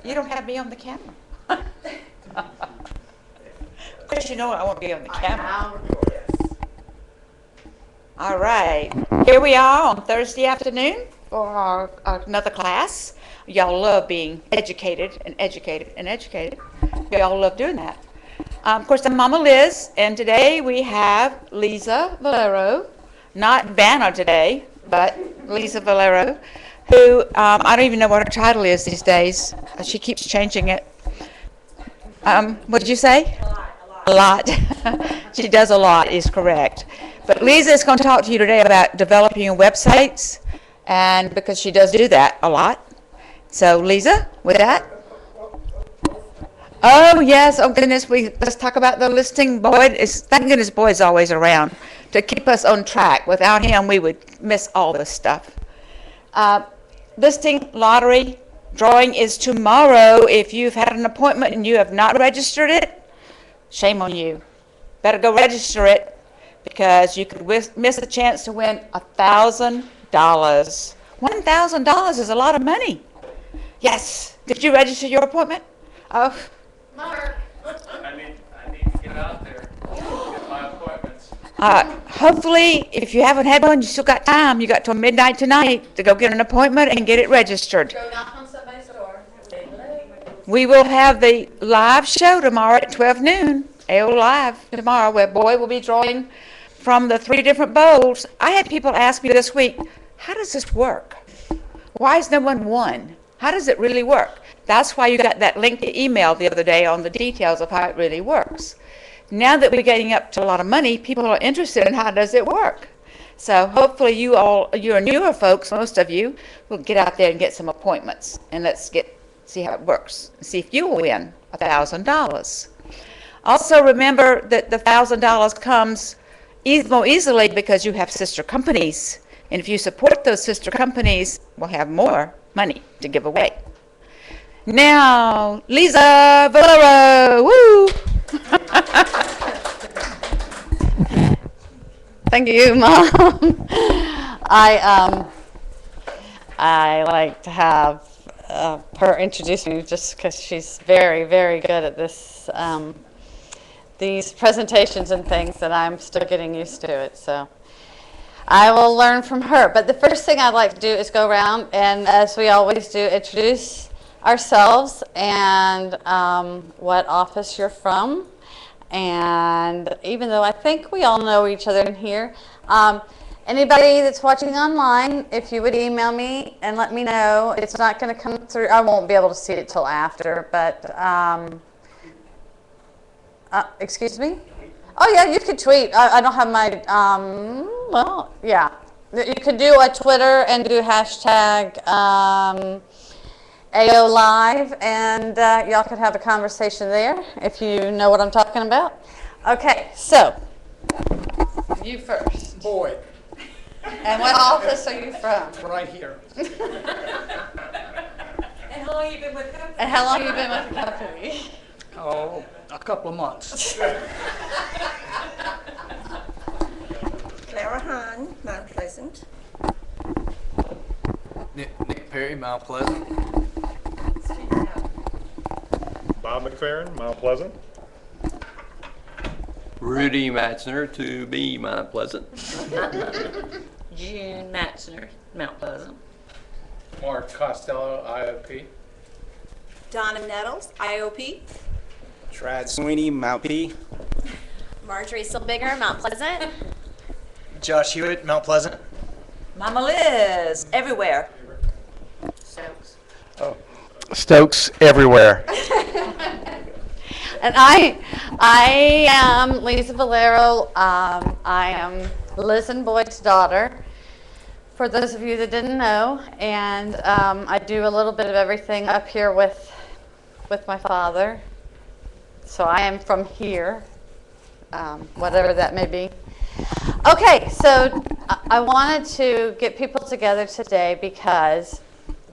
You don't have me on the camera. Of course, you know I won't be on the camera. All right. Here we are on Thursday afternoon for another class. Y'all love being educated and educated and educated. Y'all love doing that. Of course, I'm Mama Liz, and today we have Lisa Valero, not Vanna today, but Lisa Valero, who I don't even know what her title is these days. She keeps changing it. What did you say? A lot. She does a lot, is correct. But Lisa is going to talk to you today about developing your websites, and because she does do that a lot. So Lisa, with that. Oh yes, oh goodness, let's talk about the listing. Boyd is, thank goodness Boyd's always around to keep us on track. Without him, we would miss all this stuff. Listing lottery drawing is tomorrow. If you've had an appointment and you have not registered it, shame on you. Better go register it because you could miss a chance to win $1,000. $1,000 is a lot of money. Yes. Did you register your appointment? Oh. Mark. I need to get out there. Get my appointments. Hopefully, if you haven't had one, you still got time. You got till midnight tonight to go get an appointment and get it registered. Go knock on somebody's door. We will have the live show tomorrow at 12 noon. AO Live tomorrow, where Boyd will be drawing from the 3 different bowls. I had people ask me this week, how does this work? Why is no one won? How does it really work? That's why you got that link to email the other day on the details of how it really works. Now that we're getting up to a lot of money, people are interested in how does it work. So hopefully you're newer folks, most of you, will get out there and get some appointments. And let's see how it works. See if you will win $1,000. Also remember that the $1,000 comes more easily because you have sister companies. And if you support those sister companies, we'll have more money to give away. Now, Lisa Valero, woo! Thank you, Mom. I like to have her introduce me just because she's very, very good at this, these presentations and things, that I'm still getting used to it. So I will learn from her. But the first thing I'd like to do is go around and, as we always do, introduce ourselves and what office you're from. And even though I think we all know each other in here, anybody that's watching online, if you would email me and let me know, it's not going to come through. I won't be able to see it till after, but excuse me? Oh yeah, you could tweet. I don't have my, well, yeah. You could do a Twitter and do hashtag AO Live, and y'all could have a conversation there if you know what I'm talking about. Okay, so you first. Boyd. And what office are you from? Right here. And how long have you been with the company? And how long have you been with the company? Oh, a couple of months. Clara Hahn, Mount Pleasant. Nick Perry, Mount Pleasant. Bob McFerrin, Mount Pleasant. Rudy Matzner to be Mount Pleasant. June Matzner, Mount Pleasant. Mark Costello, IOP. Donna Nettles, IOP. Trad Sweeney, Mount P. Marjorie Silbigger, Mount Pleasant. Josh Hewitt, Mount Pleasant. Mama Liz, everywhere. Stokes. Stokes everywhere. And I am Lisa Valero. I am Liz and Boyd's daughter, for those of you that didn't know. And I do a little bit of everything up here with my father. So I am from here, whatever that may be. Okay, so I wanted to get people together today because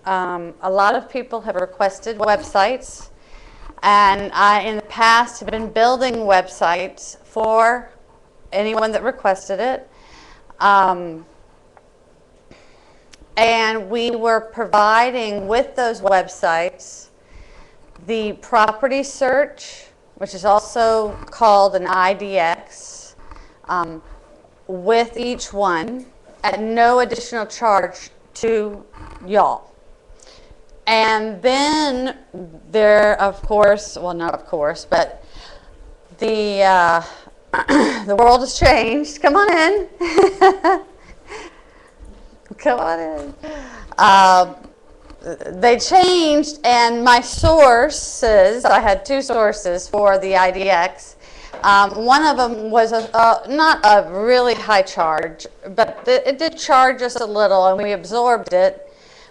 a lot of people have requested websites, and I, in the past, have been building websites for anyone that requested it. And we were providing with those websites the property search, which is also called an IDX, with each one at no additional charge to y'all. And then there, of course, well, not of course, but the the world has changed. Come on in. Come on in. They changed, and my sources, I had two sources for the IDX. One of them was not a really high charge, but it did charge us a little, and we absorbed it.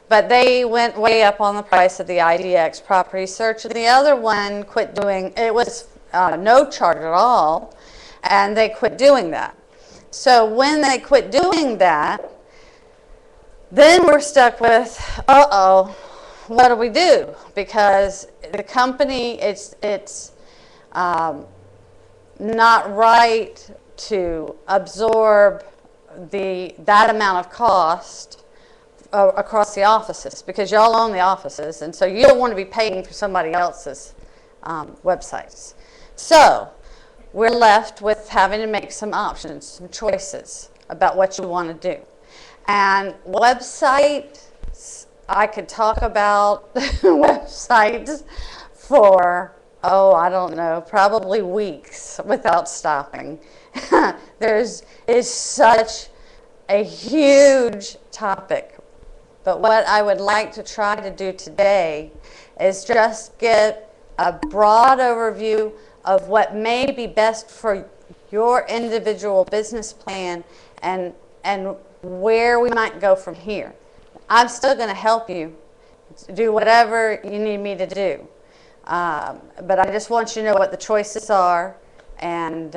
But they went way up on the price of the IDX property search, and the other one quit doing, it was no charge at all, and they quit doing that. So when they quit doing that, then we're stuck with, what do we do? Because the company, it's not right to absorb that amount of cost across the offices, because y'all own the offices, and so you don't want to be paying for somebody else's websites. So we're left with having to make some options, some choices about what you want to do. And websites, I could talk about websites for, I don't know, probably weeks without stopping. Is such a huge topic. But what I would like to try to do today is just get a broad overview of what may be best for your individual business plan and where we might go from here. I'm still going to help you do whatever you need me to do. But I just want you to know what the choices are and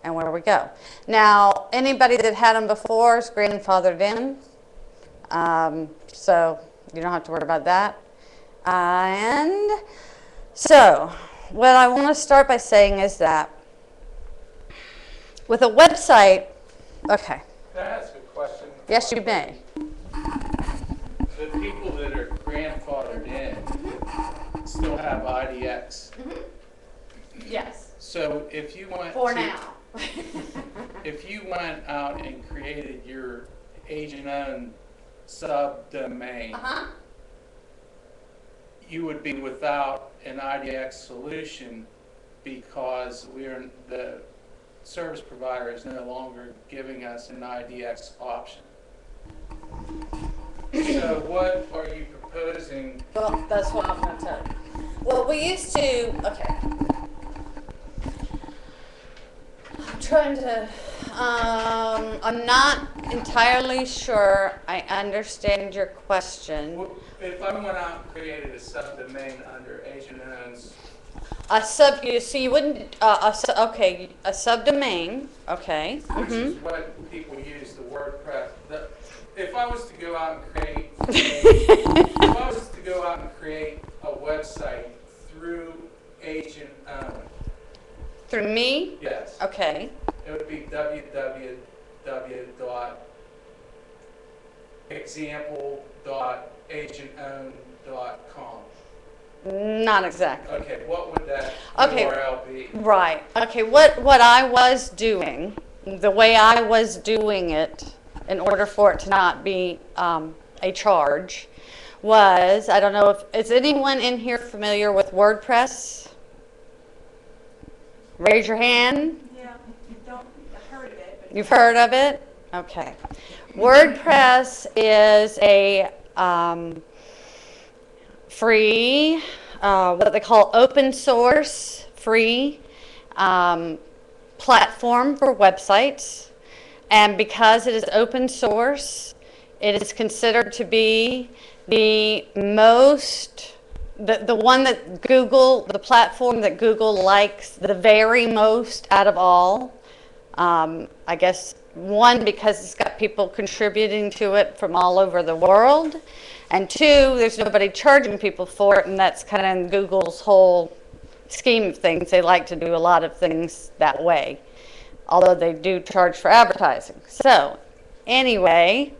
where we go. Now, anybody that had them before is grandfathered in. So you don't have to worry about that. And so what I want to start by saying is that with a website, okay. Can I ask a question? Yes, you may. The people that are grandfathered in still have IDX. Yes. So if you went For to, now. if you went out and created your agent-owned subdomain, you would be without an IDX solution because the service provider is no longer giving us an IDX option. So what are you proposing? Well, that's what I'm going to tell you. Well, we used to, okay. I'm trying to, I'm not entirely sure I understand your question. If I went out and created a subdomain under agent owns, You wouldn't, okay, a subdomain, okay. which is what people use, the WordPress. If I was to go out and create, if I was to go out and create a website through agent owned, Through me? yes, Okay. it would be www.example.agentowned.com. Not exactly. Okay, what would that Okay. URL be? Right. Okay, what I was doing, the way I was doing it, in order for it to not be a charge, was, I don't know if, is anyone in here familiar with WordPress? Raise your hand. Yeah, I've heard of it, but. You've heard of it? Okay. WordPress is a free, what they call open source, free platform for websites. And because it is open source, it is considered to be the most, the one that Google, the platform that Google likes the very most out of all. I guess, one, because it's got people contributing to it from all over the world. And two, there's nobody charging people for it, and that's kind of in Google's whole scheme of things. They like to do a lot of things that way, although they do charge for advertising. So, anyway,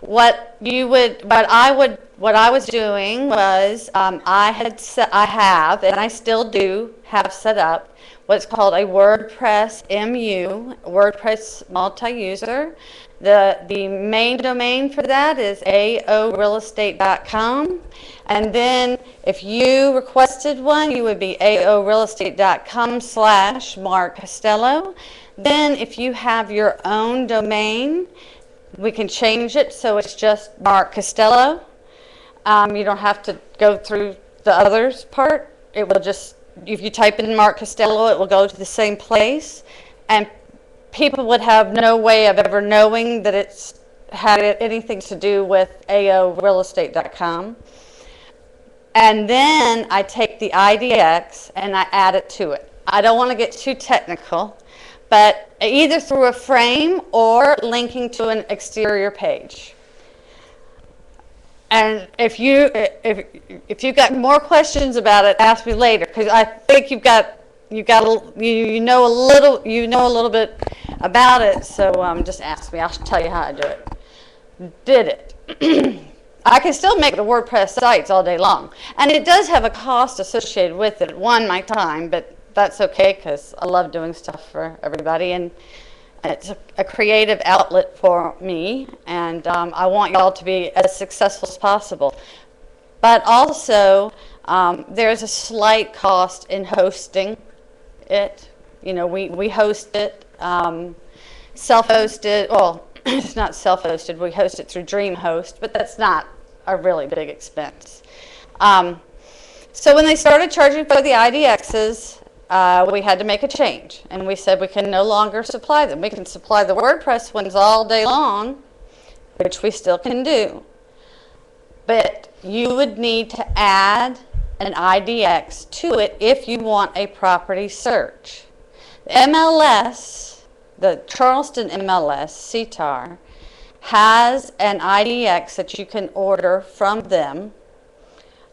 what I was doing was, I have, and I still do have set up what's called a WordPress MU, WordPress multi-user. The main domain for that is aorealestate.com. And then if you requested one, you would be aorealestate.com/Mark Costello. Then if you have your own domain, we can change it so it's just Mark Costello. You don't have to go through the others part. It will just, if you type in Mark Costello, it will go to the same place. And people would have no way of ever knowing that it's had anything to do with aorealestate.com. And then I take the IDX and I add it to it. I don't want to get too technical, but either through a frame or linking to an exterior page. And if you've got more questions about it, ask me later, because I think you know a little bit about it. So just ask me. I'll tell you how I do it. Did it? I can still make the WordPress sites all day long, and it does have a cost associated with it. One, my time, but that's okay because I love doing stuff for everybody, and it's a creative outlet for me, and I want y'all to be as successful as possible. But also, there's a slight cost in hosting it. You know, we host it, self-hosted. Well, it's not self-hosted. We host it through DreamHost, but that's not a really big expense. So when they started charging for the IDXs, we had to make a change, and we said we can no longer supply them. We can supply the WordPress ones all day long, which we still can do, but you would need to add an IDX to it if you want a property search. The MLS, the Charleston MLS, CTAR, has an IDX that you can order from them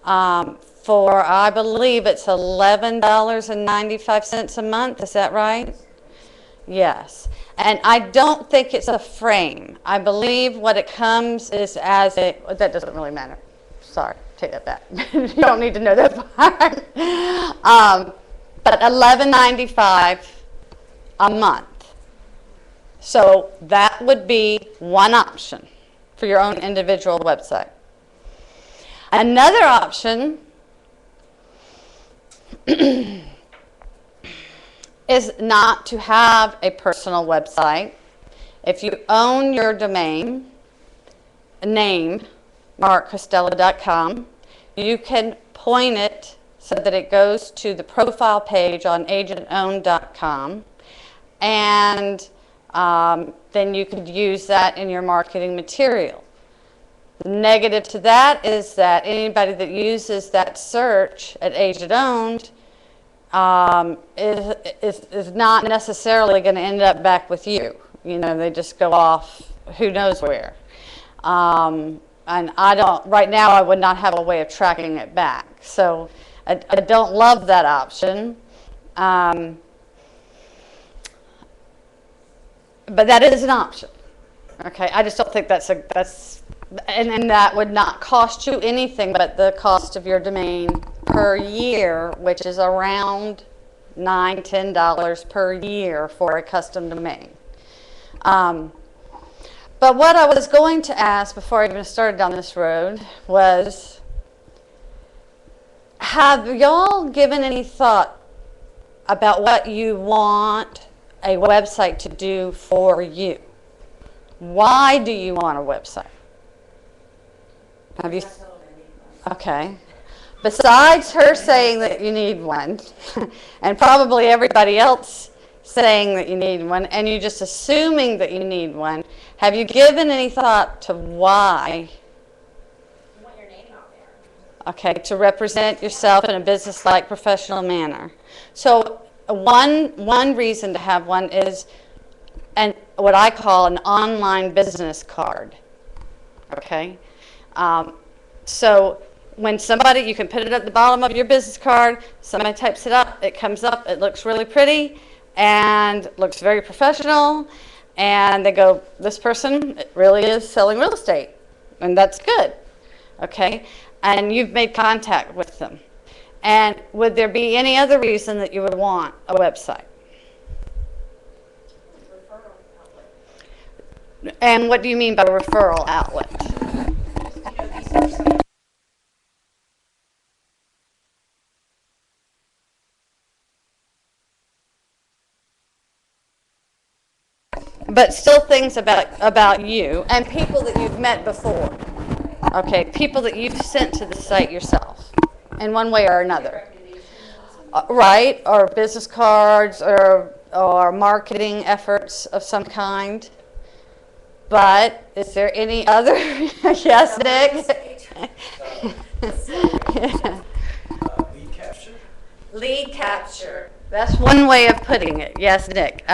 for, I believe it's $11.95 a month. Is that right? Yes. And I don't think it's a frame. I believe what it comes is as a, that doesn't really matter. Sorry, take that back. You don't need to know that part. But $11.95 a month. So that would be one option for your own individual website. Another option is not to have a personal website. If you own your domain name, markcostello.com, you can point it so that it goes to the profile page on agentowned.com, and then you could use that in your marketing material. The negative to that is that anybody that uses that search at Agent Owned is not necessarily going to end up back with you. You know, they just go off who knows where. And I don't, right now I would not have a way of tracking it back. So I don't love that option. But that is an option. Okay, I just don't think and that would not cost you anything but the cost of your domain per year, which is around $9, $10 per year for a custom domain. But what I was going to ask before I even started down this road was, have y'all given any thought about what you want a website to do for you? Why do you want a website? Have you? Okay. Besides her saying that you need one, and probably everybody else saying that you need one, and you just assuming that you need one, have you given any thought to why? You want your name out there. Okay, to represent yourself in a business-like, professional manner. So one reason to have one is what I call an online business card. Okay, so when somebody, you can put it at the bottom of your business card, somebody types it up, it comes up, it looks really pretty and looks very professional, and they go, this person really is selling real estate. and that's good, okay? And you've made contact with them. And would there be any other reason that you would want a website? Referral outlet. And what do you mean by referral outlet? These are some. But still things about you and people that you've met before. Okay, people that you've sent to the site yourself in one way or another. Right, or business cards or marketing efforts of some kind. But is there any other? Yes, Nick? Lead capture? Lead capture. That's one way of putting it. Yes, Nick.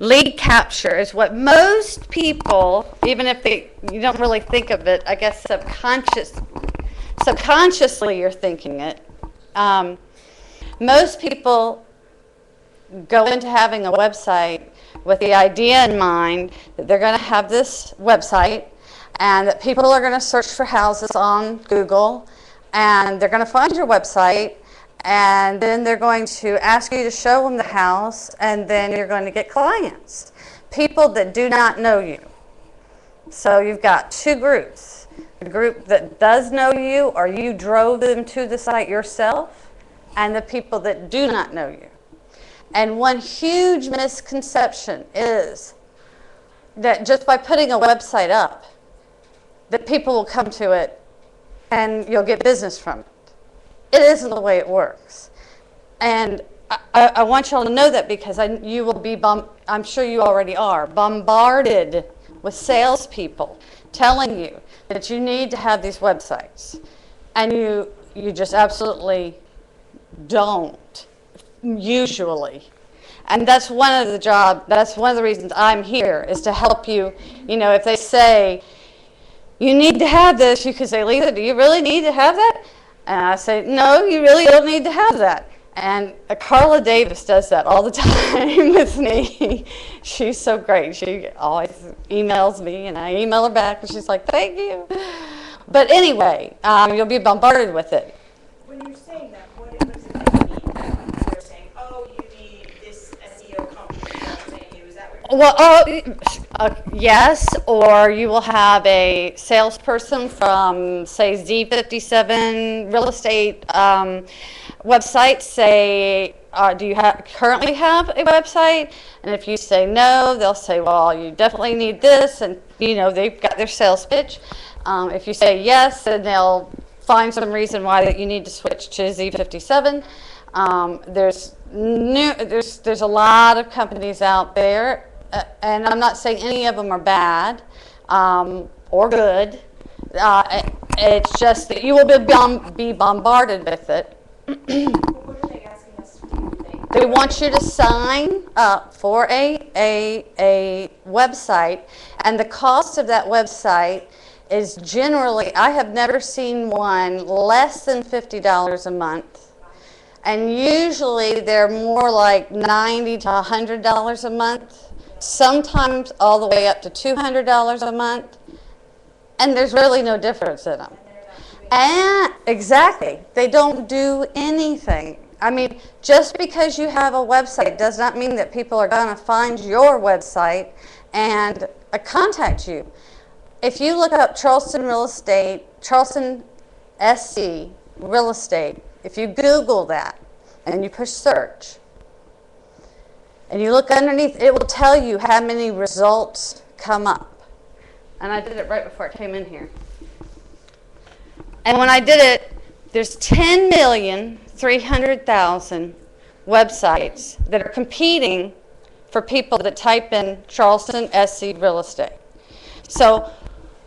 Lead capture is what most people, even if you don't really think of it, I guess subconsciously you're thinking it. Most people go into having a website with the idea in mind that they're going to have this website and that people are going to search for houses on Google and they're going to find your website and then they're going to ask you to show them the house and then you're going to get clients, people that do not know you. So you've got two groups, the group that does know you or you drove them to the site yourself and the people that do not know you. And one huge misconception is that just by putting a website up, that people will come to it and you'll get business from it. It isn't the way it works. And I want y'all to know that because you will be, I'm sure you already are, bombarded with salespeople telling you that you need to have these websites. And you just absolutely don't, usually. And that's one of the reasons I'm here, is to help you. You know, if they say, you need to have this, you can say, Lisa, do you really need to have that? And I say, no, you really don't need to have that. And Carla Davis does that all the time with me. She's so great. She always emails me, and I email her back, and she's like, thank you. But anyway, you'll be bombarded with it. When you're saying that, what is it that you mean? They're saying, oh, you need this SEO company representing you. Is that what you're Well, yes, or you will have a salesperson from, say, Z57 real estate website say, do you currently have a website? And if you say no, they'll say, well, you definitely need this, and they've got their sales pitch. If you say yes, then they'll find some reason why that you need to switch to Z57. There's a lot of companies out there. And I'm not saying any of them are bad or good. It's just that you will be bombarded with it. What are they asking us to do? They want you to sign up for a website, and the cost of that website is generally, I have never seen one less than $50 a month. And usually they're more like $90 to $100 a month. Sometimes all the way up to $200 a month, and there's really no difference in them. And exactly, they don't do anything. I mean, just because you have a website does not mean that people are going to find your website and contact you. If you look up Charleston Real Estate, Charleston SC Real Estate, if you Google that and you push search, and you look underneath, it will tell you how many results come up. And I did it right before I came in here. And when I did it, there's 10,300,000 websites that are competing for people that type in Charleston SC Real Estate. So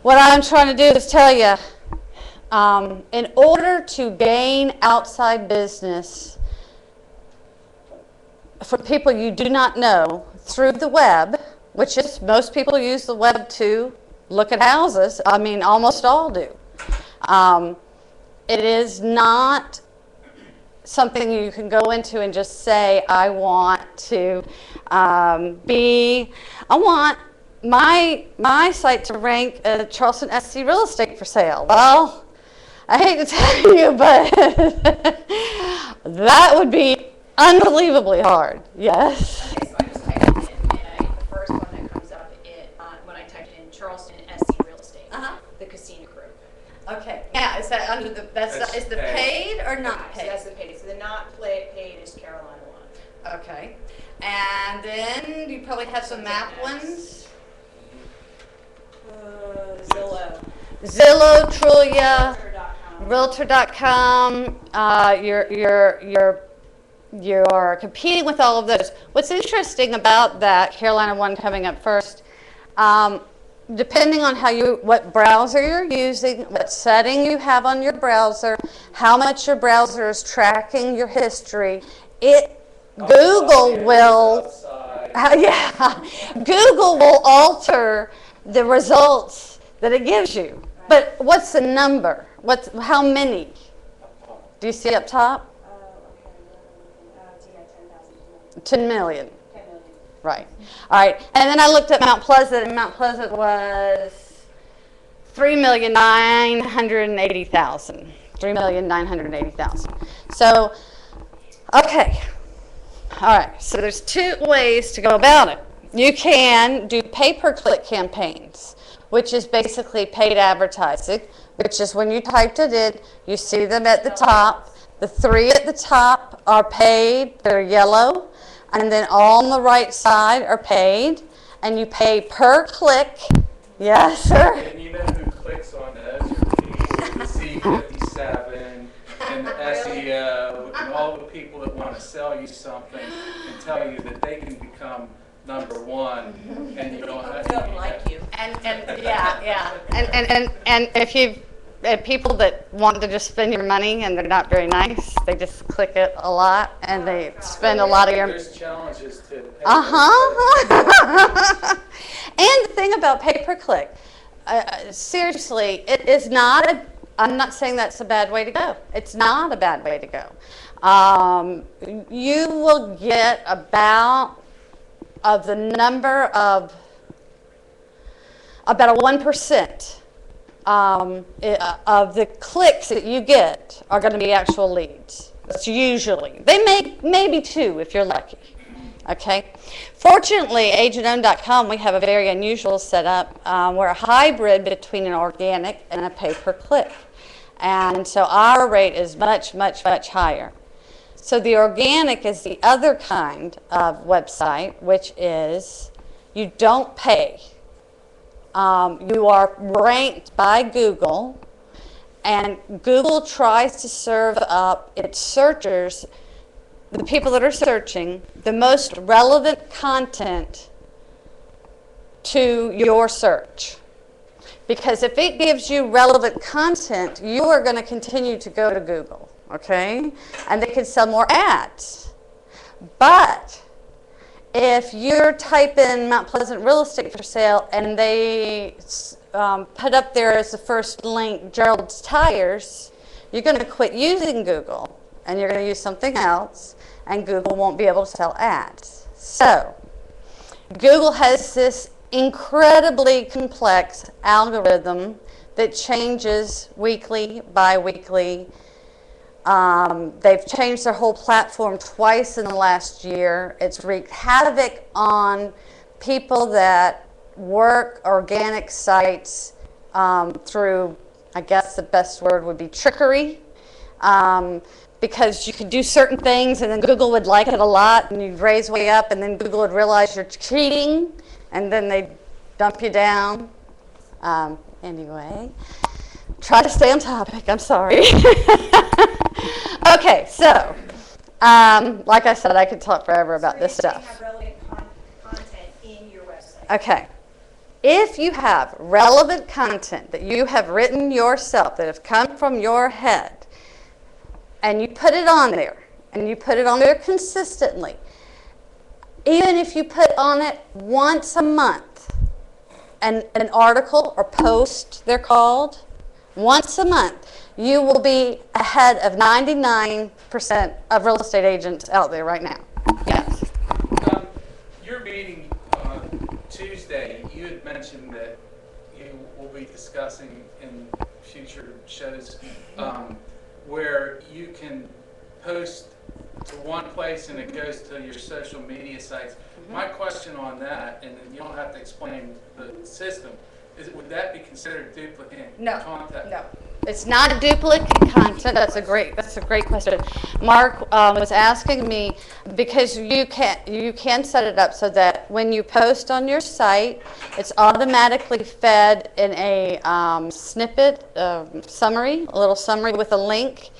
what I'm trying to do is tell you, in order to gain outside business for people you do not know through the web, which is most people use the web to look at houses. I mean, almost all do. It is not something you can go into and just say, I want my site to rank Charleston SC real estate for sale. Well, I hate to tell you, but that would be unbelievably hard. Yes. Okay, so I just typed it in, and the first one that comes up when I typed in Charleston SC Real Estate, the casino group. Okay. Yeah. Is that under the is the paid or not So paid? that's the paid. So the not paid is Carolina one. Okay. And then you probably have some map ones. Zillow. Zillow, Trulia, Realtor.com. Realtor.com. You're competing with all of those. What's interesting about that Carolina one coming up first, depending on what browser you're using, what setting you have on your browser, how much your browser is tracking your history, Google will, Google will alter the results that it gives you. But what's the number? How many? Do you see up top? So you got 10,000. 10 million. 10 million. Right. All right. And then I looked at Mount Pleasant, and Mount Pleasant was 3,980,000. 3,980,000. So, okay. All right. So there's two ways to go about it. You can do pay-per-click campaigns, which is basically paid advertising, which is when you typed it in, you see them at the top. The three at the top are paid. They're yellow. And then all on the right side are paid, and you pay per click. Yes, sir. And you know who clicks on those? Your people, the C57 and the SEO and all the people that want to sell you something and tell you that they can become number one, and you don't have Don't like you. And yeah. And if you've people that want to just spend your money and they're not very nice, they just click it a lot and they spend a lot of your. There's challenges to. And the thing about pay-per-click, seriously, it is not I'm not saying that's a bad way to go. It's not a bad way to go. You will get about the number of about a 1%. Of the clicks that you get are going to be actual leads. That's usually. They maybe two if you're lucky. Okay. Fortunately, agentown.com, we have a very unusual setup. We're a hybrid between an organic and a pay-per-click. And so our rate is much, much, much higher. So the organic is the other kind of website, which is you don't pay. You are ranked by Google, and Google tries to serve up its searchers, the people that are searching, the most relevant content to your search. Because if it gives you relevant content, you are going to continue to go to Google, okay? And they can sell more ads. But if you're typing Mount Pleasant real estate for sale and they put up there as the first link Gerald's Tires, you're going to quit using Google and you're going to use something else, and Google won't be able to sell ads. So Google has this incredibly complex algorithm that changes weekly, bi-weekly. They've changed their whole platform twice in the last year. It's wreaked havoc on people that work organic sites through, I guess the best word would be trickery. Because you could do certain things and then Google would like it a lot and you'd raise way up and then Google would realize you're cheating and then they'd dump you down. Anyway, try to stay on topic. I'm sorry. Okay, so like I said, I could talk forever about this stuff. Have relevant content in your website. Okay. If you have relevant content that you have written yourself, that have come from your head, and you put it on there, and you put it on there consistently, even if you put on it once a month, an article or post, they're called, once a month, you will be ahead of 99% of real estate agents out there right now. Yes. Your meeting on Tuesday, you had mentioned that you will be discussing in future shows, where you can post to one place and it goes to your social media sites. My question on that, and then you don't have to explain the system, is would that be considered duplicate content? No. It's not duplicate content. That's a great question. Mark was asking me because you can set it up so that when you post on your site, it's automatically fed in a snippet, summary, a little summary with a link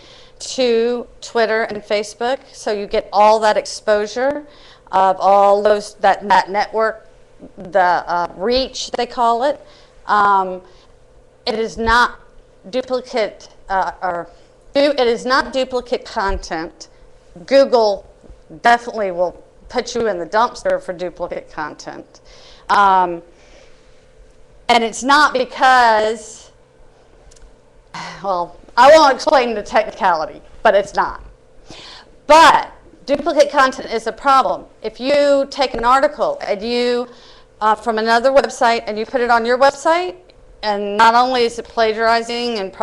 to Twitter and Facebook. So you get all that exposure of all those that network, the reach they call it. It is not duplicate it is not duplicate content. Google definitely will put you in the dumpster for duplicate content. And it's not because, well, I won't explain the technicality, but it's not. But duplicate content is a problem. If you take an article and you from another website and you put it on your website, and not only is it plagiarizing and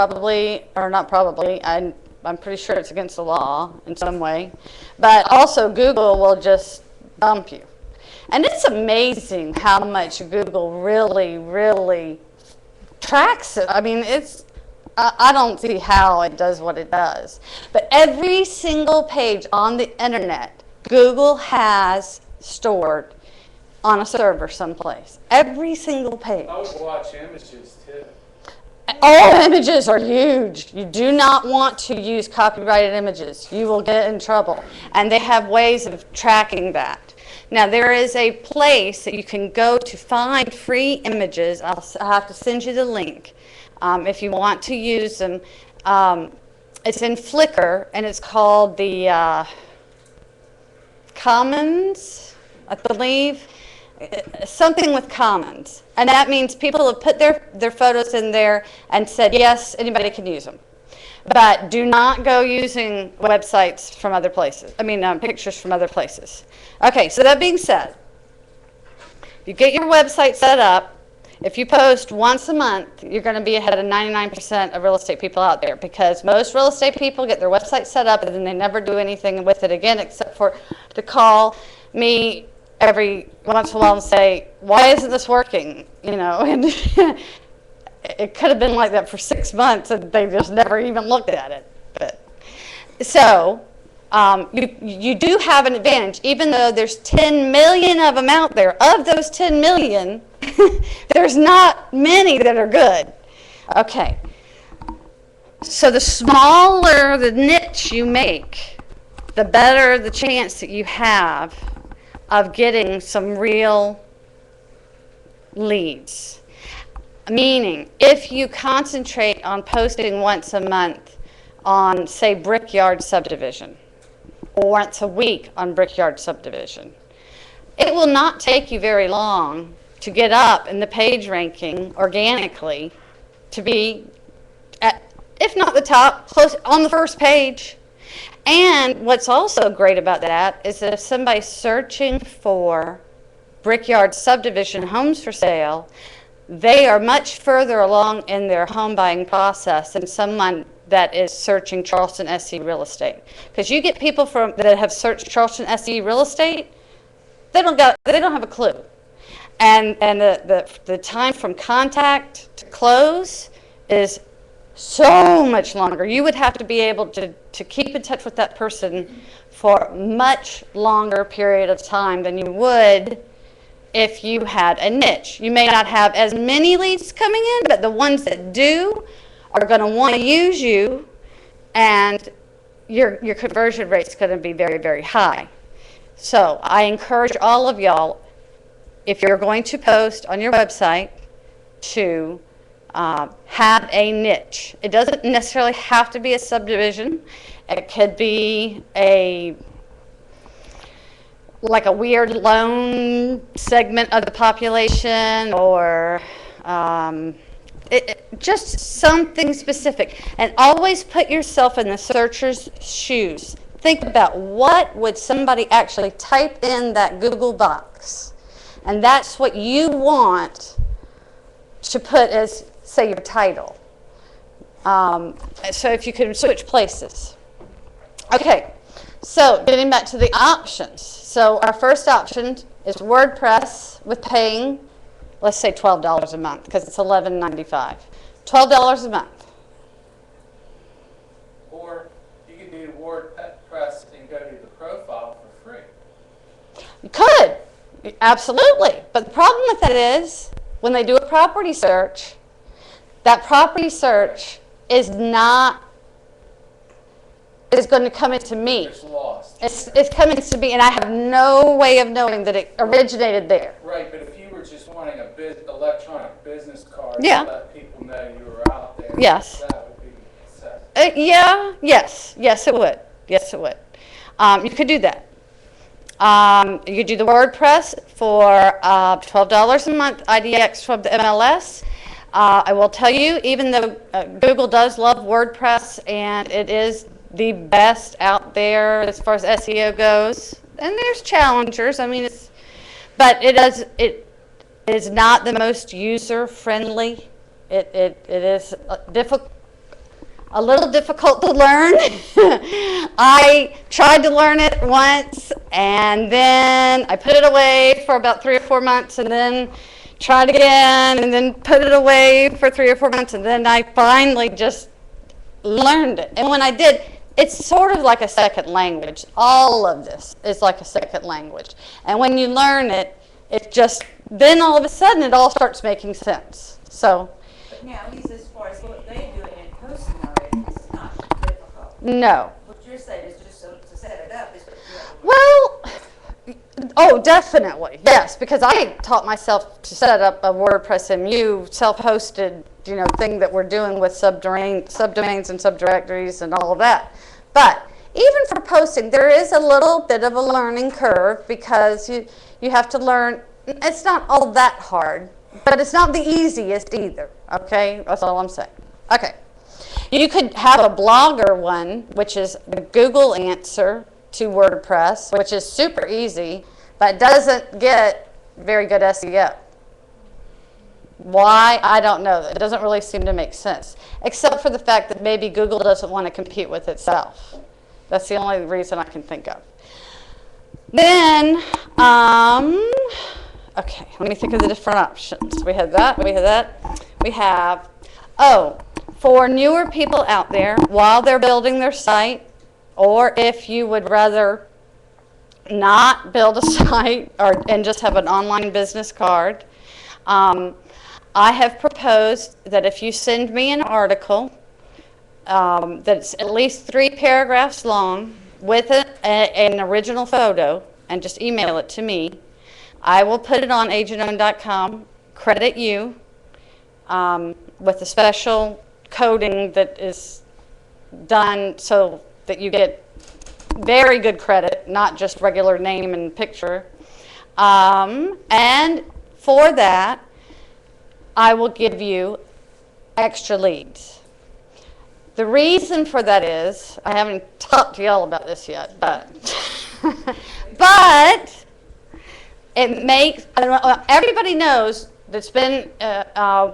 I'm pretty sure it's against the law in some way, but also Google will just dump you. And it's amazing how much Google really, really tracks it. I mean, I don't see how it does what it does. But every single page on the internet, Google has stored on a server someplace. Every single page. I would watch images too. All images are huge. You do not want to use copyrighted images. You will get in trouble. And they have ways of tracking that. Now, there is a place that you can go to find free images. I'll have to send you the link if you want to use them. It's in Flickr, and it's called the Commons, I believe. Something with Commons. And that means people have put their photos in there and said, yes, anybody can use them. But do not go using websites from other places. Pictures from other places. Okay, so that being said, if you get your website set up, if you post once a month, you're going to be ahead of 99% of real estate people out there, because most real estate people get their website set up and then they never do anything with it again except for to call me every once in a while and say, why isn't this working? And it could have been like that for 6 months and they just never even looked at it. So you do have an advantage, even though there's 10 million of them out there. Of those 10 million, there's not many that are good. Okay. So the smaller the niche you make, the better the chance that you have of getting some real leads. Meaning, if you concentrate on posting once a month on, say, Brickyard Subdivision, or once a week on Brickyard Subdivision, it will not take you very long to get up in the page ranking organically to be at, if not the top, close on the first page. And what's also great about that is that if somebody's searching for Brickyard Subdivision homes for sale, they are much further along in their home buying process than someone that is searching Charleston SE real estate. Because you get people that have searched Charleston SE real estate, they don't have a clue. And the time from contact to close is so much longer. You would have to be able to keep in touch with that person for a much longer period of time than you would if you had a niche. You may not have as many leads coming in, but the ones that do are going to want to use you, and your conversion rate is going to be very, very high. So I encourage all of y'all, if you're going to post on your website, to have a niche. It doesn't necessarily have to be a subdivision. It could be like a weird lone segment of the population, or just something specific. And always put yourself in the searcher's shoes. Think about what would somebody actually type in that Google box. And that's what you want to put as, say, your title. So if you could switch places. Okay, so getting back to the options. So our first option is WordPress with paying, let's say $12 a month, because it's $11.95. $12 a month. Or you could do WordPress and go to the profile for free. You could, absolutely. But the problem with that is, when they do a property search, that property search is going to come into me. It's lost. It's coming to me, and I have no way of knowing that it originated there. Right, but if you were just wanting a electronic business card Yeah. to let people know you were out there, Yes. that would be acceptable. Yes, it would. Yes, it would. You could do that. You could do the WordPress for $12 a month, IDX from the MLS. I will tell you, even though Google does love WordPress and it is the best out there as far as SEO goes, and there's challengers. I mean, but it is not the most user friendly. It is a little difficult to learn. I tried to learn it once, and then I put it away for about 3 or 4 months, and then tried again, and then put it away for 3 or 4 months, and then I finally just learned it. And when I did, it's sort of like a second language. All of this is like a second language. And when you learn it, then all of a sudden it all starts making sense. So, But now, at least as far as what they do and posting already, it's not difficult. no. What you're saying is just to set it up is what you Well, oh, definitely, yes, because I taught myself to set up a WordPress MU self-hosted, thing that we're doing with subdomains and subdirectories and all of that. But even for posting, there is a little bit of a learning curve because you have to learn. It's not all that hard, but it's not the easiest either. Okay, that's all I'm saying. Okay, you could have a blogger one, which is the Google answer to WordPress, which is super easy, but doesn't get very good SEO. Why? I don't know. It doesn't really seem to make sense, except for the fact that maybe Google doesn't want to compete with itself. That's the only reason I can think of. Then, okay, let me think of the different options. We have that. We have, for newer people out there, while they're building their site, or if you would rather not build a site and just have an online business card, I have proposed that if you send me an article that's at least 3 paragraphs long with an original photo, and just email it to me, I will put it on agentown.com, credit you with a special coding that is done so that you get very good credit, not just regular name and picture. And for that, I will give you extra leads. The reason for that is, I haven't talked to y'all about this yet, but it makes, everybody knows that's been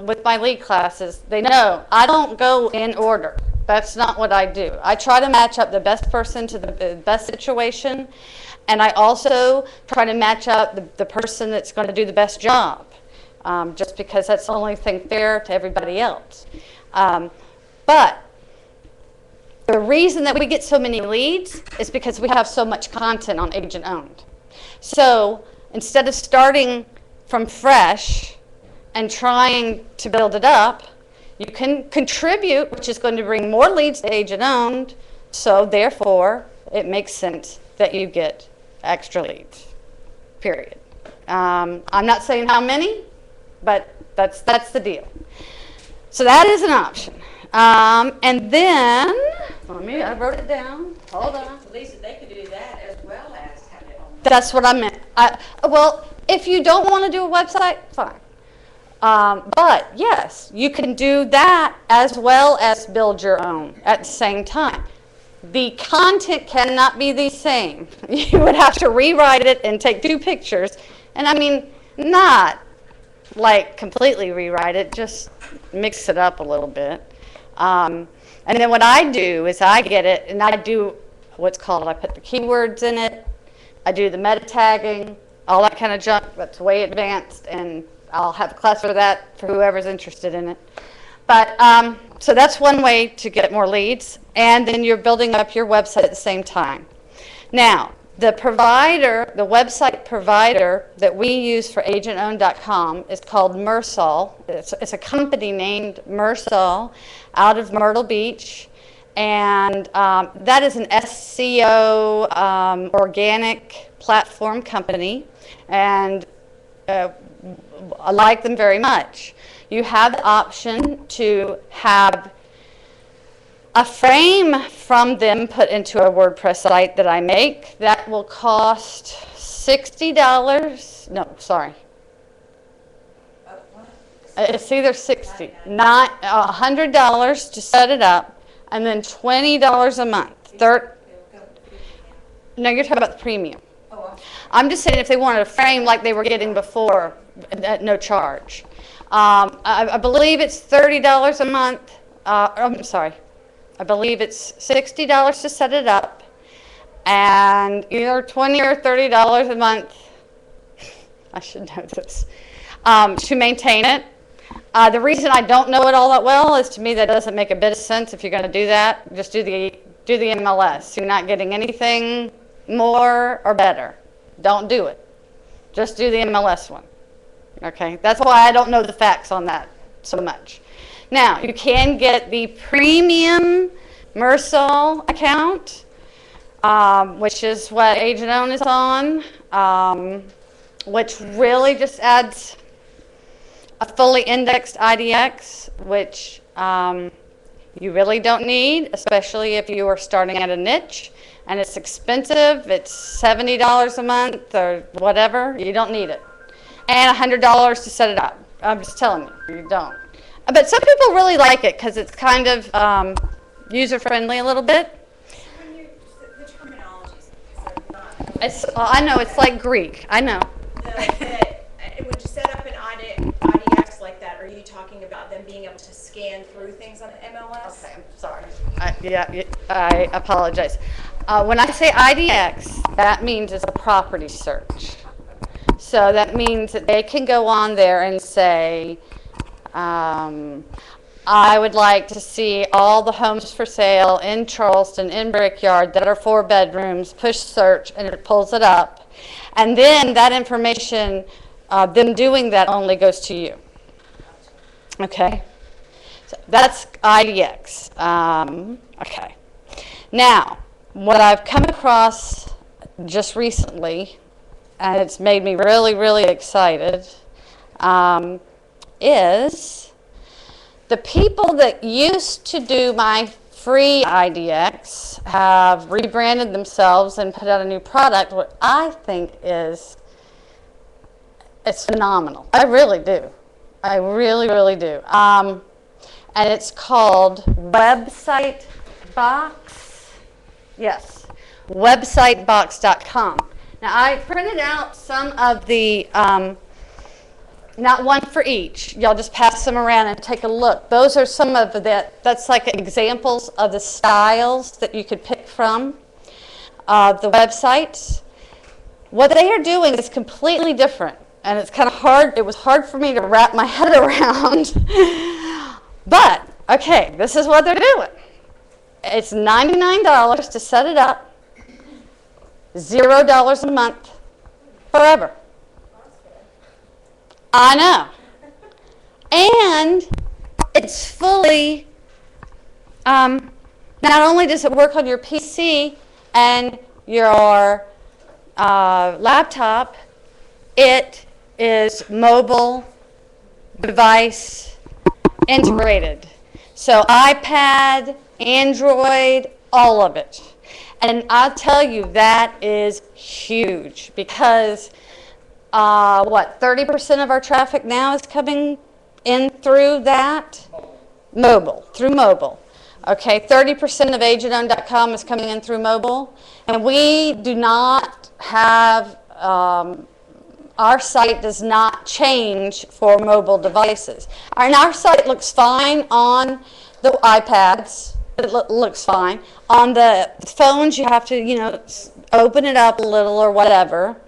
with my lead classes, they know I don't go in order. That's not what I do. I try to match up the best person to the best situation, and I also try to match up the person that's going to do the best job, just because that's the only thing fair to everybody else. But the reason that we get so many leads is because we have so much content on Agent Owned. So instead of starting from fresh and trying to build it up, you can contribute, which is going to bring more leads to Agent Owned. So therefore, it makes sense that you get extra leads, period. I'm not saying how many, but that's the deal. So that is an option. And then, I wrote it down. Hold on. Lisa, they could do that as well as have it on. That's what I meant. Well, if you don't want to do a website, fine. But yes, you can do that as well as build your own at the same time. The content cannot be the same. You would have to rewrite it and take 2 pictures. And I mean, not like completely rewrite it, just mix it up a little bit. And then what I do is I get it and I do what's called, I put the keywords in it, I do the meta tagging, all that kind of junk that's way advanced, and I'll have a class for that for whoever's interested in it. But so that's one way to get more leads, and then you're building up your website at the same time. Now, the website provider that we use for agentowned.com is called Mersal. It's a company named Mersal out of Myrtle Beach. And that is an SEO organic platform company. And I like them very much. You have the option to have a frame from them put into a WordPress site that I make. That will cost $60. No, sorry. It's either not $100 to set it up, and then $20 a month. No, you're talking about the premium. I'm just saying if they wanted a frame like they were getting before, at no charge. I believe it's $30 a month. I'm sorry. I believe it's $60 to set it up, and either $20 or $30 a month, I should know this, to maintain it. The reason I don't know it all that well is, to me, that doesn't make a bit of sense. If you're going to do that, just do the MLS. You're not getting anything more or better. Don't do it. Just do the MLS one. Okay, that's why I don't know the facts on that so much. Now, you can get the premium Mersal account, which is what Agent Own is on, which really just adds a fully indexed IDX, which you really don't need, especially if you are starting at a niche and it's expensive. It's $70 a month or whatever. You don't need it. And $100 to set it up. I'm just telling you, you don't. But some people really like it because it's kind of user-friendly a little bit. When you, the terminologies, because I know, it's like Greek. I know. when you set up an IDX like that, are you talking about them being able to scan through things on MLS? Okay, I'm sorry. I apologize. When I say IDX, that means it's a property search. So that means that they can go on there and say, I would like to see all the homes for sale in Charleston, in Brickyard, that are 4 bedrooms, push search, and it pulls it up. And then that information, them doing that only goes to you. Okay? So that's IDX. Okay. Now, what I've come across just recently, and it's made me really, really excited, is the people that used to do my free IDX have rebranded themselves and put out a new product, what I think is, it's phenomenal. I really do. I really, really do. And it's called Website Box. Yes, websitebox.com. Now, I printed out some of the, not one for each. Y'all just pass them around and take a look. Those are some of that's like examples of the styles that you could pick from the websites. What they are doing is completely different, and it's kind of hard. It was hard for me to wrap my head around. But, okay, this is what they're doing. It's $99 to set it up. $0 a month, forever. I know. And it's fully, not only does it work on your PC and your laptop, it is mobile device integrated. So iPad, Android, all of it. And I'll tell you, that is huge because, 30% of our traffic now is coming in through that? Mobile, through mobile. Okay, 30% of agentown.com is coming in through mobile. And we do not have our site does not change for mobile devices. And our site looks fine on the iPads. It looks fine. On the phones, you have to, open it up a little or whatever.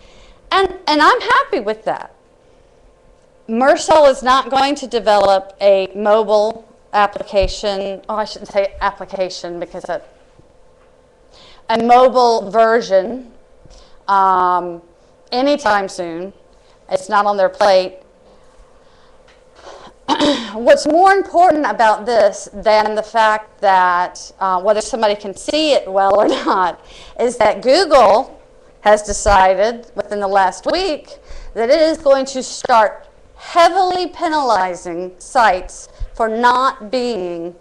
And I'm happy with that. Mersol is not going to develop a mobile application. Oh, I shouldn't say application because a mobile version anytime soon. It's not on their plate. What's more important about this than the fact that whether somebody can see it well or not is that Google has decided within the last week that it is going to start heavily penalizing sites for not being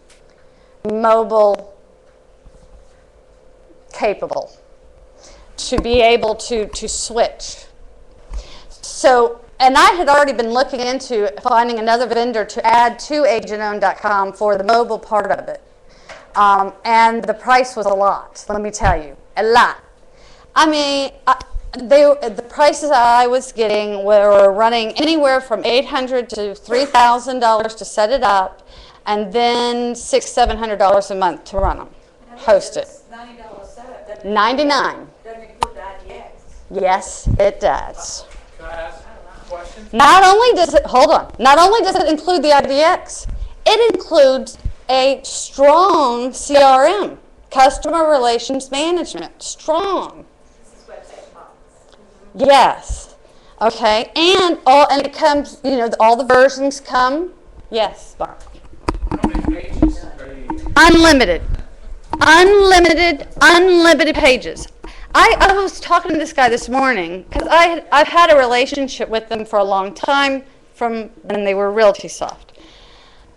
mobile capable, to be able to switch. So, and I had already been looking into finding another vendor to add to agentown.com for the mobile part of it. And the price was a lot, let me tell you, a lot. I mean, the prices I was getting were running anywhere from $800 to $3,000 to set it up, and then $600-700 a month to run them, host it. $90 setup. Doesn't $99. Doesn't include the IDX. Yes, it does. Can I ask a question? Not only does it include the IDX, it includes a strong CRM, customer relations management, strong. This is website models. Yes. Okay. And it comes, all the versions come. Yes, Mark. How many pages are you? Unlimited pages. I was talking to this guy this morning because I've had a relationship with them for a long time from when they were RealtySoft.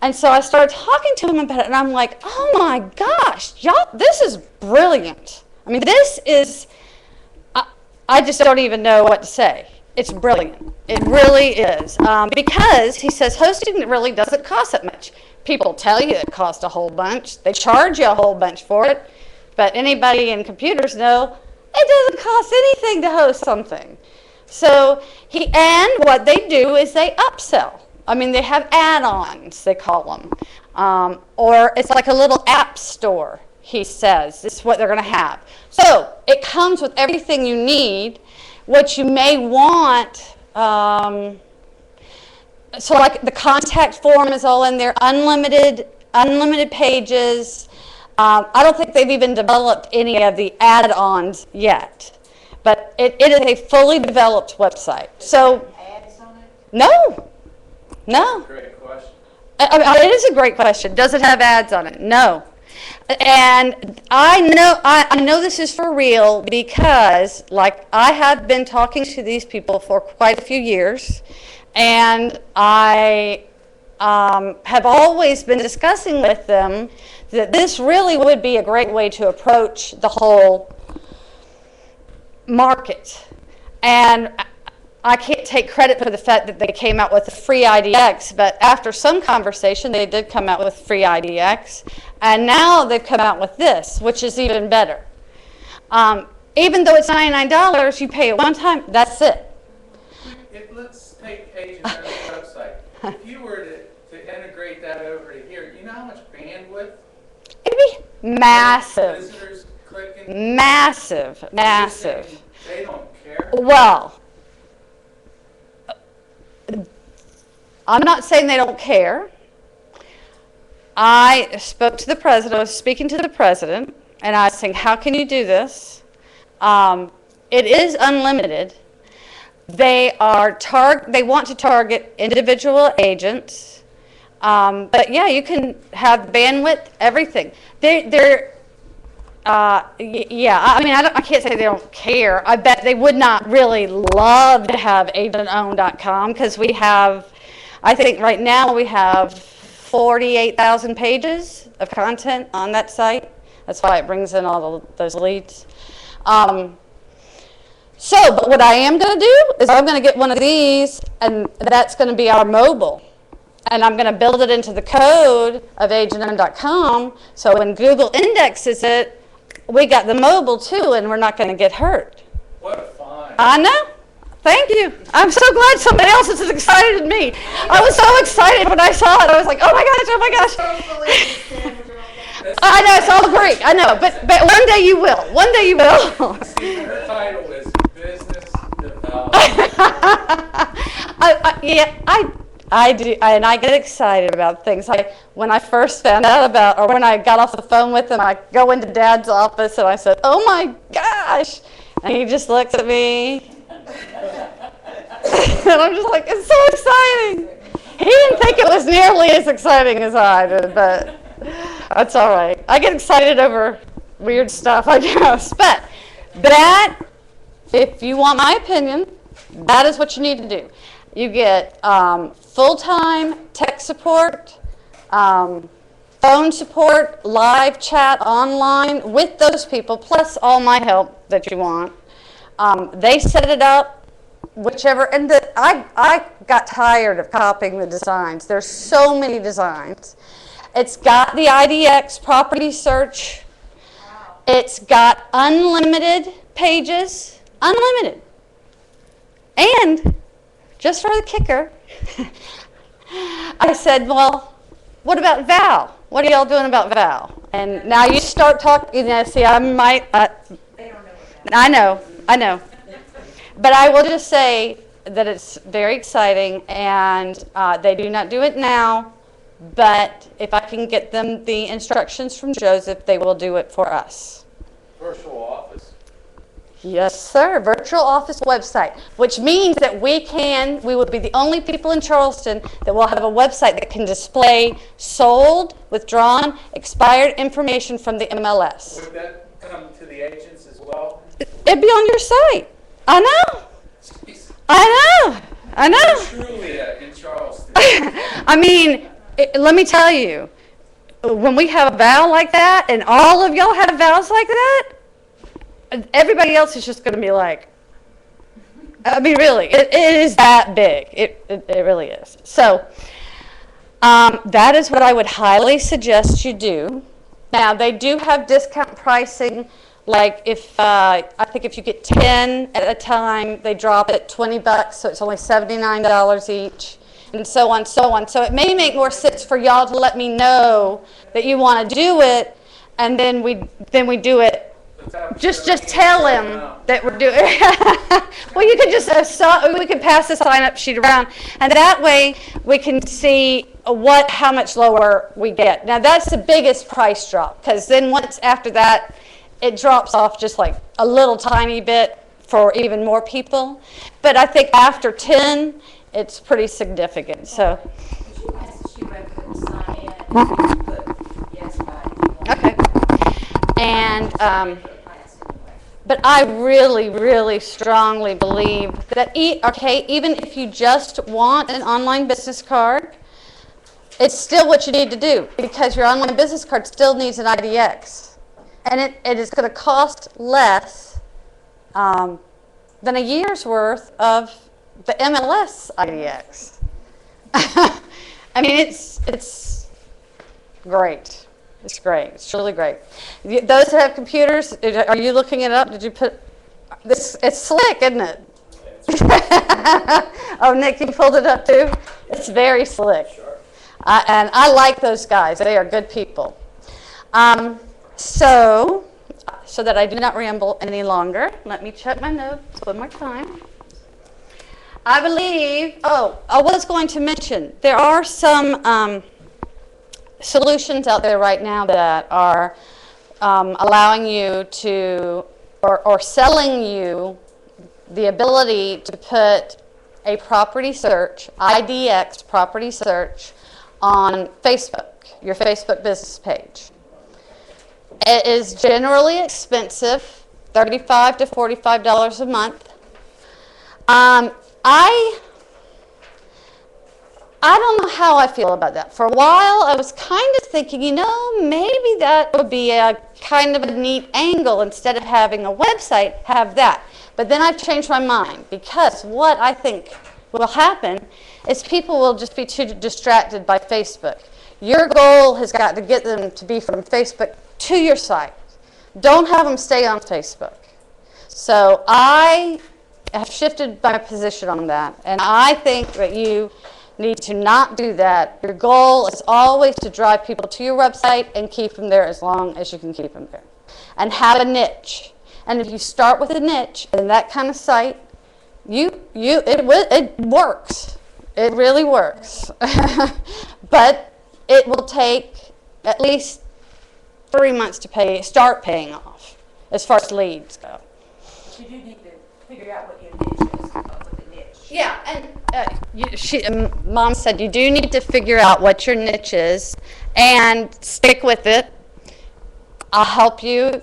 And so I started talking to him about it, and I'm like, oh my gosh, y'all, this is brilliant. I mean, this is, I just don't even know what to say. It's brilliant. It really is. Because he says hosting really doesn't cost that much. People tell you it costs a whole bunch. They charge you a whole bunch for it. But anybody in computers know it doesn't cost anything to host something. So and what they do is they upsell. I mean, they have add-ons, they call them. Or it's like a little app store, he says. This is what they're going to have. So it comes with everything you need. What you may want, so like the contact form is all in there, unlimited pages. I don't think they've even developed any of the add-ons yet, but it is a fully developed website. So, Ads on it? no. Great question. It is a great question. Does it have ads on it? No. And I know this is for real because, like, I have been talking to these people for quite a few years, and I have always been discussing with them that this really would be a great way to approach the whole market. And I can't take credit for the fact that they came out with a free IDX, but after some conversation, they did come out with free IDX, and now they've come out with this, which is even better. Even though it's $99, you pay it one time, that's it. Let's take Agent Own's website. If you were to integrate that over to here, you know how much bandwidth? It'd be massive, Visitors clicking? massive. They don't care. Well, I'm not saying they don't care. I spoke to the president, I was speaking to the president, and I was saying, how can you do this? It is unlimited. They want to target individual agents. But yeah, you can have bandwidth, everything. Yeah, I mean, I can't say they don't care. I bet they would not really love to have agentown.com because we have, I think right now we have 48,000 pages of content on that site. That's why it brings in all those leads. But what I am going to do is I'm going to get one of these, and that's going to be our mobile. And I'm going to build it into the code of agentown.com, so when Google indexes it, we got the mobile too, and we're not going to get hurt. What a find. I know. Thank you. I'm so glad somebody else is as excited as me. I was so excited when I saw it. I was like, oh my gosh, oh my gosh. I know, it's all Greek. I know, but one day you will. One day you will. Her title is business development. I do, and I get excited about things. When I first found out about, or when I got off the phone with him, I go into Dad's office and I said, oh my gosh. And he just looks at me. And I'm just like, it's so exciting. He didn't think it was nearly as exciting as I did, but that's all right. I get excited over weird stuff, I guess. But that, if you want my opinion, that is what you need to do. You get full-time tech support, phone support, live chat online with those people, plus all my help that you want. They set it up, whichever, and I got tired of copying the designs. There's so many designs. It's got the IDX property search. Wow. It's got unlimited pages, unlimited. And just for the kicker, I said, well, what about Val? What are y'all doing about Val? And now you start talking, see, I might, They don't know what that I know. But I will just say that it's very exciting, and they do not do it now, but if I can get them the instructions from Joseph, they will do it for us. Virtual office. Yes, sir. Virtual office website, which means that we will be the only people in Charleston that will have a website that can display sold, withdrawn, expired information from the MLS. Would that come to the agents as well? It'd be on your site. I know. Jeez. I know. Truly in Charleston. I mean, let me tell you, when we have a vow like that, and all of y'all have vows like that, everybody else is just going to be like, I mean, really, it is that big. It really is. So that is what I would highly suggest you do. Now, they do have discount pricing. Like I think if you get 10 at a time, they drop it $20, so it's only $79 each, and so on, so on. So it may make more sense for y'all to let me know that you want to do it, and then we do it. Just tell him that we're doing. Well, you could just we could pass the sign-up sheet around, and that way we can see how much lower we get. Now that's the biggest price drop, because then once after that, it drops off just like a little tiny bit for even more people. But I think after 10, it's pretty significant. So. Could you message you I couldn't sign in and you put yes by Okay. And. But I really, really strongly believe that, even if you just want an online business card, it's still what you need to do, because your online business card still needs an IDX. And it is going to cost less than a year's worth of the MLS IDX. I mean, it's great. It's great. It's really great. Those that have computers, are you looking it up? Did you put this? It's slick, isn't it? Oh, Nick, you pulled it up too? It's very slick. And I like those guys. They are good people. So that I do not ramble any longer, let me check my notes one more time. I believe, I was going to mention, there are some solutions out there right now that are allowing you to, or selling you the ability to put a property search, IDX property search, on Facebook, your Facebook business page. It is generally expensive, $35 to $45 a month. I don't know how I feel about that. For a while, I was kind of thinking, maybe that would be a kind of a neat angle. Instead of having a website, have that. But then I've changed my mind, because what I think will happen is people will just be too distracted by Facebook. Your goal has got to get them to be from Facebook to your site. Don't have them stay on Facebook. So I have shifted my position on that. And I think that you need to not do that. Your goal is always to drive people to your website and keep them there as long as you can keep them there. And have a niche. And if you start with a niche in that kind of site, it works. It really works. But it will take at least 3 months to start paying off as far as leads go. You do need to figure out what your niche is, with the niche. Yeah, and Mom said you do need to figure out what your niche is and stick with it. I'll help you.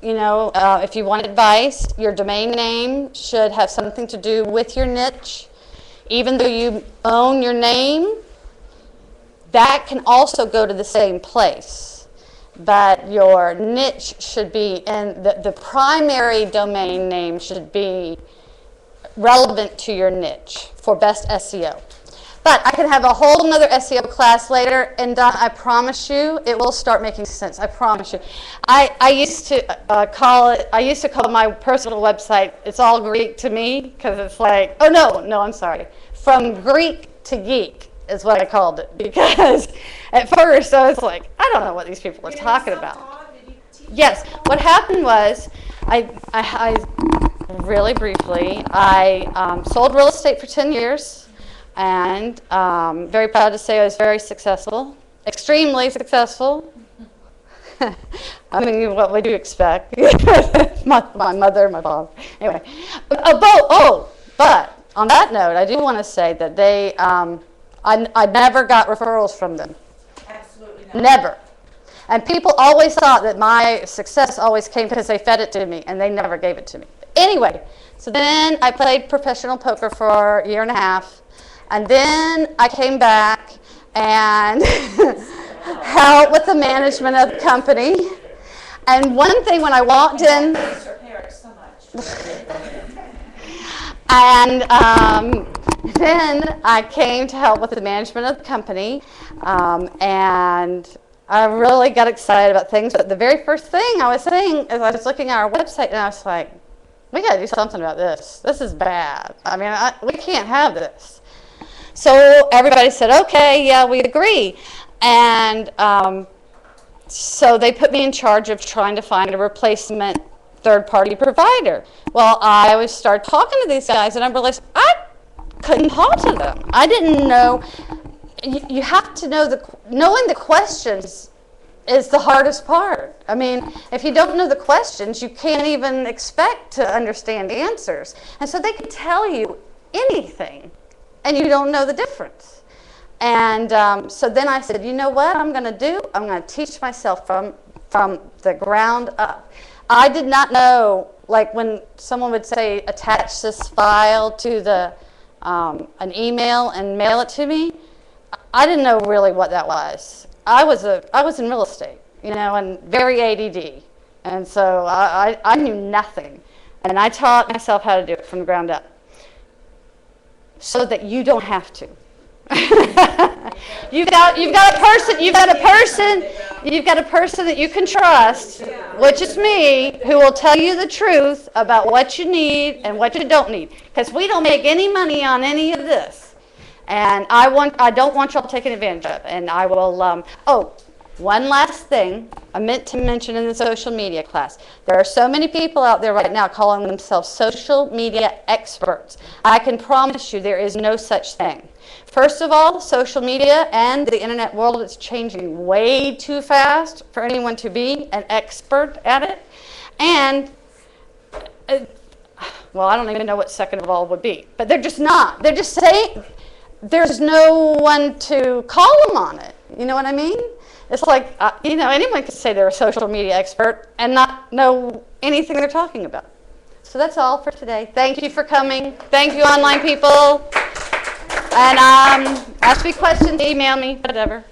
You know, if you want advice, your domain name should have something to do with your niche. Even though you own your name, that can also go to the same place. But your niche should be, and the primary domain name should be relevant to your niche for best SEO. But I can have a whole nother SEO class later, and Don, I promise you, it will start making sense. I promise you. I used to call my personal website, it's all Greek to me, because it's like, oh no, I'm sorry. From Greek to geek is what I called it, because at first I was like, I don't know what these people are talking about. Yes, what happened was, I really briefly, I sold real estate for 10 years. And very proud to say I was very successful, extremely successful. I mean, what would you expect? my mother, my father. Anyway, but on that note, I do want to say that I never got referrals from them. Absolutely not. Never. And people always thought that my success always came because they fed it to me, and they never gave it to me. Anyway, so then I played professional poker for a year and a half. And then I came back and helped with the management of the company. And one thing when I walked in, and then I came to help with the management of the company, and I really got excited about things. But the very first thing I was saying is I was looking at our website, and I was like, we got to do something about this. This is bad. I mean, we can't have this. So everybody said, okay, yeah, we agree. And so they put me in charge of trying to find a replacement third-party provider. Well, I always started talking to these guys, and I realized I couldn't talk to them. I didn't know. You have to know knowing the questions is the hardest part. I mean, if you don't know the questions, you can't even expect to understand the answers. And so they could tell you anything, and you don't know the difference. And so then I said, you know what I'm going to do? I'm going to teach myself from the ground up. I did not know, like when someone would say, attach this file to an email and mail it to me, I didn't know really what that was. I was in real estate, and very ADD. And so I knew nothing. And I taught myself how to do it from the ground up, so that you don't have to. You've got a person that you can trust, which is me, who will tell you the truth about what you need and what you don't need. Because we don't make any money on any of this. And I don't want y'all taken advantage of. And I will, one last thing I meant to mention in the social media class. There are so many people out there right now calling themselves social media experts. I can promise you there is no such thing. First of all, social media and the internet world is changing way too fast for anyone to be an expert at it. And, I don't even know what second of all would be. But they're just not. They're just saying there's no one to call them on it. You know what I mean? It's like, anyone could say they're a social media expert and not know anything they're talking about. So that's all for today. Thank you for coming. Thank you, online people. And ask me questions, email me, whatever.